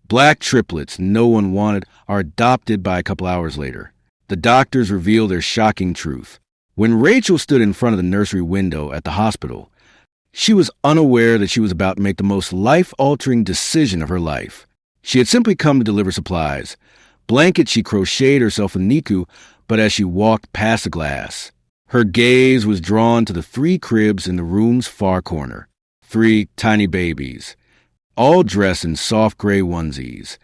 Black triplets no one wanted are adopted by a couple hours later. The doctors reveal their shocking truth. When Rachel stood in front of the nursery window at the hospital, she was unaware that she was about to make the most life-altering decision of her life. She had simply come to deliver supplies. Blankets she crocheted herself with Niku, but as she walked past the glass, her gaze was drawn to the 3 cribs in the room's far corner. 3 tiny babies, all dressed in soft gray onesies,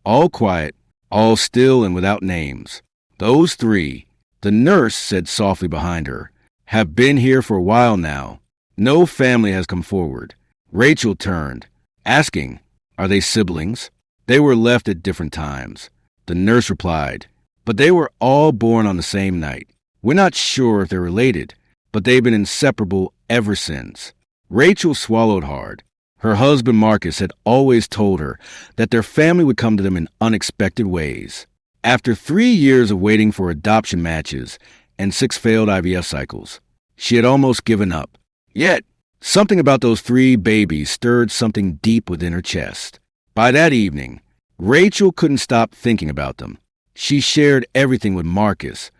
all quiet, all still and without names. Those 3, the nurse said softly behind her, have been here for a while now. No family has come forward. Rachel turned, asking, "Are they siblings?" They were left at different times. The nurse replied, "But they were all born on the same night. We're not sure if they're related, but they've been inseparable ever since." Rachel swallowed hard. Her husband Marcus had always told her that their family would come to them in unexpected ways. After 3 years of waiting for adoption matches and 6 failed IVF cycles, she had almost given up. Yet, something about those 3 babies stirred something deep within her chest. By that evening, Rachel couldn't stop thinking about them. She shared everything with Marcus.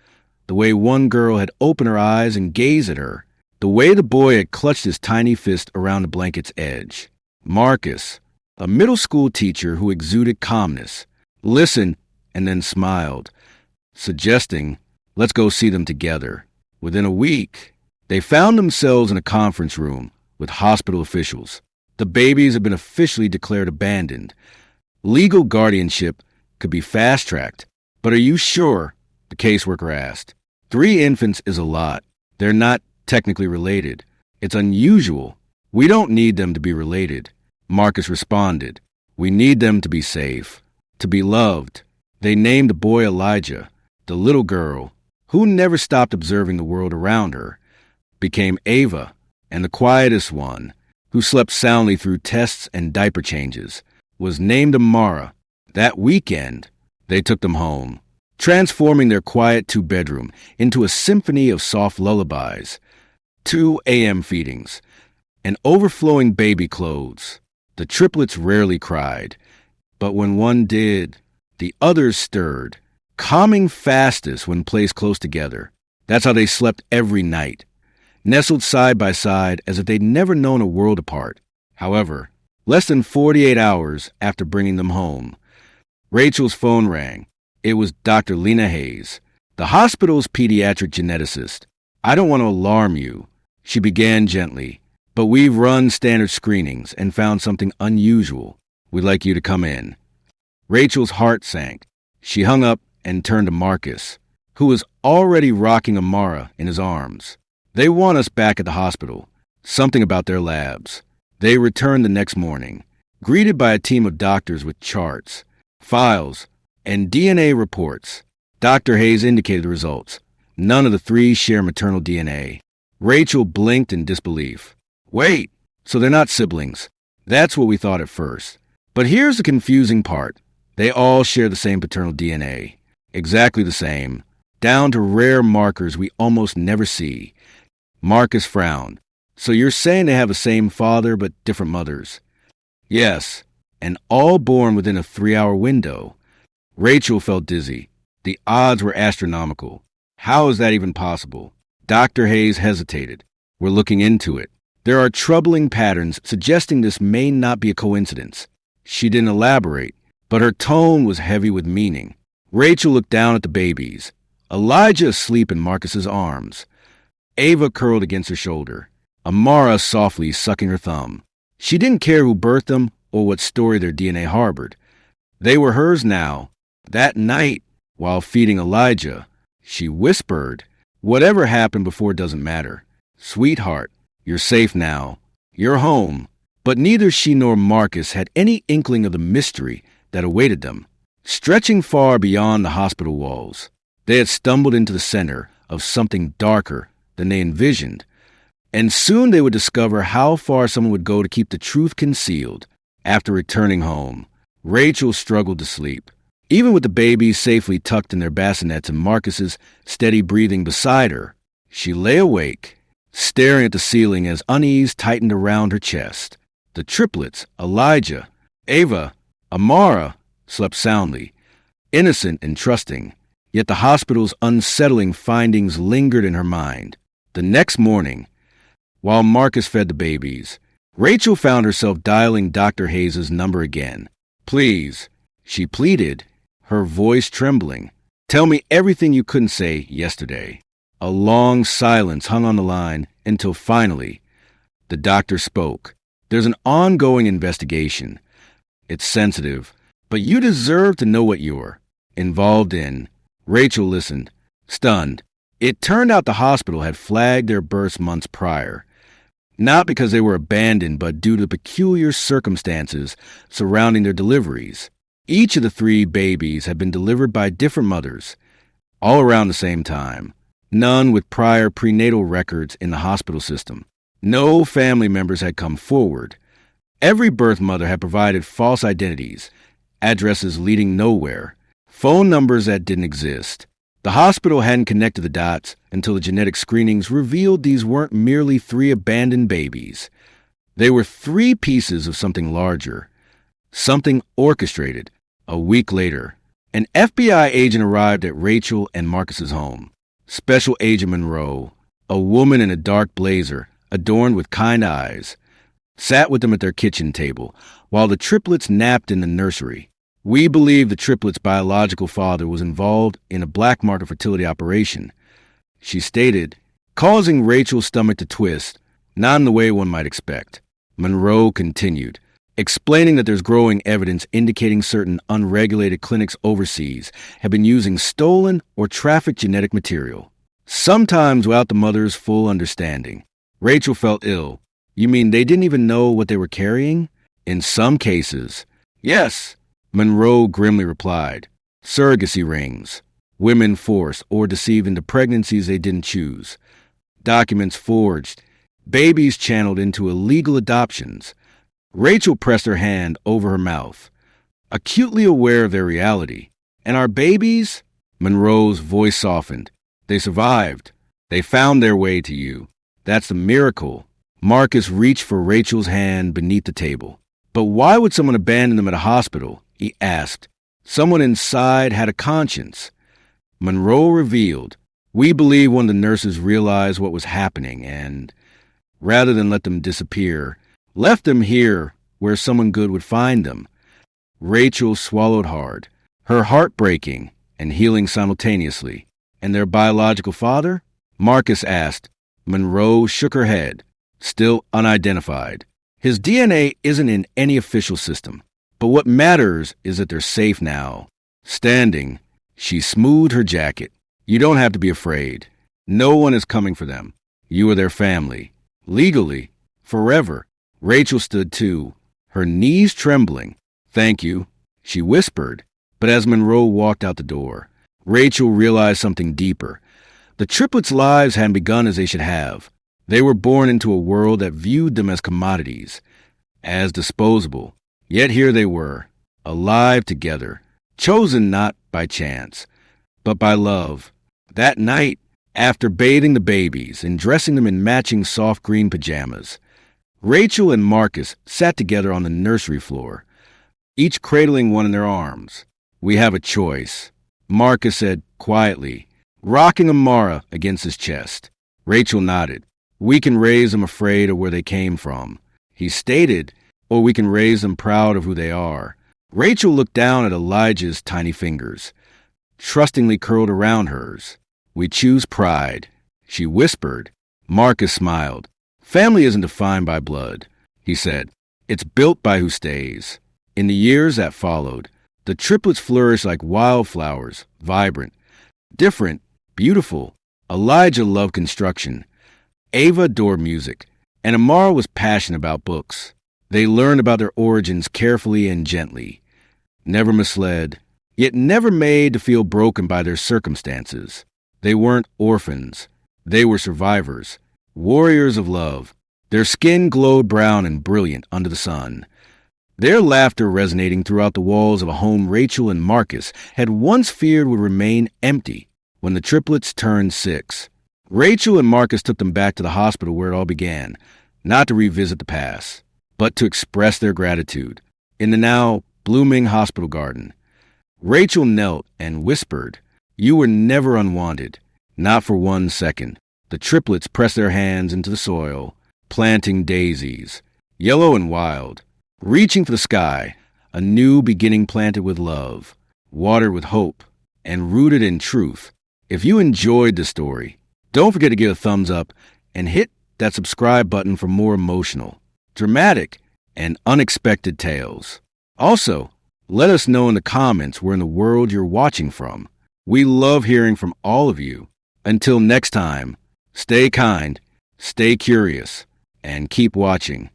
The way one girl had opened her eyes and gazed at her. The way the boy had clutched his tiny fist around the blanket's edge. Marcus, a middle school teacher who exuded calmness, listened and then smiled, suggesting, "Let's go see them together." Within a week, they found themselves in a conference room with hospital officials. The babies had been officially declared abandoned. Legal guardianship could be fast-tracked. "But are you sure?" the caseworker asked. 3 infants is a lot. They're not technically related. It's unusual. "We don't need them to be related," Marcus responded. "We need them to be safe, to be loved." They named the boy Elijah. The little girl, who never stopped observing the world around her, became Ava, and the quietest one, who slept soundly through tests and diaper changes, was named Amara. That weekend, they took them home, transforming their quiet 2-bedroom into a symphony of soft lullabies, 2 a.m. feedings, and overflowing baby clothes. The triplets rarely cried, but when one did, the others stirred, calming fastest when placed close together. That's how they slept every night, nestled side by side as if they'd never known a world apart. However, less than 48 hours after bringing them home, Rachel's phone rang. It was Dr. Lena Hayes, the hospital's pediatric geneticist. "I don't want to alarm you," she began gently, "but we've run standard screenings and found something unusual. We'd like you to come in." Rachel's heart sank. She hung up and turned to Marcus, who was already rocking Amara in his arms. "They want us back at the hospital. Something about their labs." They returned the next morning, greeted by a team of doctors with charts, files, and DNA reports. Dr. Hayes indicated the results. None of the 3 share maternal DNA. Rachel blinked in disbelief. "Wait, so they're not siblings?" "That's what we thought at first. But here's the confusing part. They all share the same paternal DNA. Exactly the same, down to rare markers we almost never see." Marcus frowned. "So you're saying they have the same father but different mothers?" "Yes, and all born within a 3-hour window." Rachel felt dizzy. The odds were astronomical. How is that even possible? Dr. Hayes hesitated. "We're looking into it. There are troubling patterns suggesting this may not be a coincidence." She didn't elaborate, but her tone was heavy with meaning. Rachel looked down at the babies. Elijah asleep in Marcus's arms. Ava curled against her shoulder. Amara softly sucking her thumb. She didn't care who birthed them or what story their DNA harbored. They were hers now. That night, while feeding Elijah, she whispered, "Whatever happened before doesn't matter. Sweetheart, you're safe now. You're home." But neither she nor Marcus had any inkling of the mystery that awaited them, stretching far beyond the hospital walls. They had stumbled into the center of something darker than they envisioned, and soon they would discover how far someone would go to keep the truth concealed. After returning home, Rachel struggled to sleep. Even with the babies safely tucked in their bassinets and Marcus's steady breathing beside her, she lay awake, staring at the ceiling as unease tightened around her chest. The triplets, Elijah, Ava, Amara slept soundly, innocent and trusting, yet the hospital's unsettling findings lingered in her mind. The next morning, while Marcus fed the babies, Rachel found herself dialing Dr. Hayes's number again. "Please," she pleaded, her voice trembling. "Tell me everything you couldn't say yesterday." A long silence hung on the line until finally the doctor spoke. "There's an ongoing investigation. It's sensitive, but you deserve to know what you're involved in." Rachel listened, stunned. It turned out the hospital had flagged their births months prior, not because they were abandoned, but due to peculiar circumstances surrounding their deliveries. Each of the 3 babies had been delivered by different mothers, all around the same time, none with prior prenatal records in the hospital system. No family members had come forward. Every birth mother had provided false identities, addresses leading nowhere, phone numbers that didn't exist. The hospital hadn't connected the dots until the genetic screenings revealed these weren't merely 3 abandoned babies. They were 3 pieces of something larger, something orchestrated. A week later, an FBI agent arrived at Rachel and Marcus's home. Special Agent Monroe, a woman in a dark blazer adorned with kind eyes, sat with them at their kitchen table while the triplets napped in the nursery. "We believe the triplets' biological father was involved in a black market fertility operation," she stated, causing Rachel's stomach to twist, not in the way one might expect. Monroe continued, explaining that there's growing evidence indicating certain unregulated clinics overseas have been using stolen or trafficked genetic material, sometimes without the mother's full understanding. Rachel felt ill. "You mean they didn't even know what they were carrying?" "In some cases, yes," Monroe grimly replied. "Surrogacy rings, women forced or deceived into pregnancies they didn't choose, documents forged, babies channeled into illegal adoptions." Rachel pressed her hand over her mouth, acutely aware of their reality. "And our babies?" Monroe's voice softened. "They survived. They found their way to you. That's the miracle." Marcus reached for Rachel's hand beneath the table. "But why would someone abandon them at a hospital?" he asked. "Someone inside had a conscience." Monroe revealed, "We believe one of the nurses realized what was happening and, rather than let them disappear, left them here where someone good would find them." Rachel swallowed hard, her heart breaking and healing simultaneously. "And their biological father?" Marcus asked. Monroe shook her head, still unidentified. "His DNA isn't in any official system, but what matters is that they're safe now." Standing, she smoothed her jacket. "You don't have to be afraid. No one is coming for them. You are their family. Legally, forever." Rachel stood too, her knees trembling. "Thank you," she whispered. But as Monroe walked out the door, Rachel realized something deeper. The triplets' lives hadn't begun as they should have. They were born into a world that viewed them as commodities, as disposable. Yet here they were, alive together, chosen not by chance, but by love. That night, after bathing the babies and dressing them in matching soft green pajamas, Rachel and Marcus sat together on the nursery floor, each cradling one in their arms. "We have a choice," Marcus said quietly, rocking Amara against his chest. Rachel nodded. "We can raise them afraid of where they came from," he stated, "or we can raise them proud of who they are." Rachel looked down at Elijah's tiny fingers, trustingly curled around hers. "We choose pride," she whispered. Marcus smiled. "Family isn't defined by blood," he said. "It's built by who stays." In the years that followed, the triplets flourished like wildflowers, vibrant, different, beautiful. Elijah loved construction. Ava adored music, and Amara was passionate about books. They learned about their origins carefully and gently, never misled, yet never made to feel broken by their circumstances. They weren't orphans. They were survivors, warriors of love. Their skin glowed brown and brilliant under the sun, their laughter resonating throughout the walls of a home Rachel and Marcus had once feared would remain empty. When the triplets turned 6, Rachel and Marcus took them back to the hospital where it all began, not to revisit the past, but to express their gratitude. In the now blooming hospital garden. Rachel knelt and whispered, "You were never unwanted, not for 1 second." The triplets pressed their hands into the soil, planting daisies, yellow and wild, reaching for the sky, a new beginning planted with love, watered with hope, and rooted in truth. If you enjoyed the story, don't forget to give a thumbs up and hit that subscribe button for more emotional, dramatic, and unexpected tales. Also, let us know in the comments where in the world you're watching from. We love hearing from all of you. Until next time, stay kind, stay curious, and keep watching.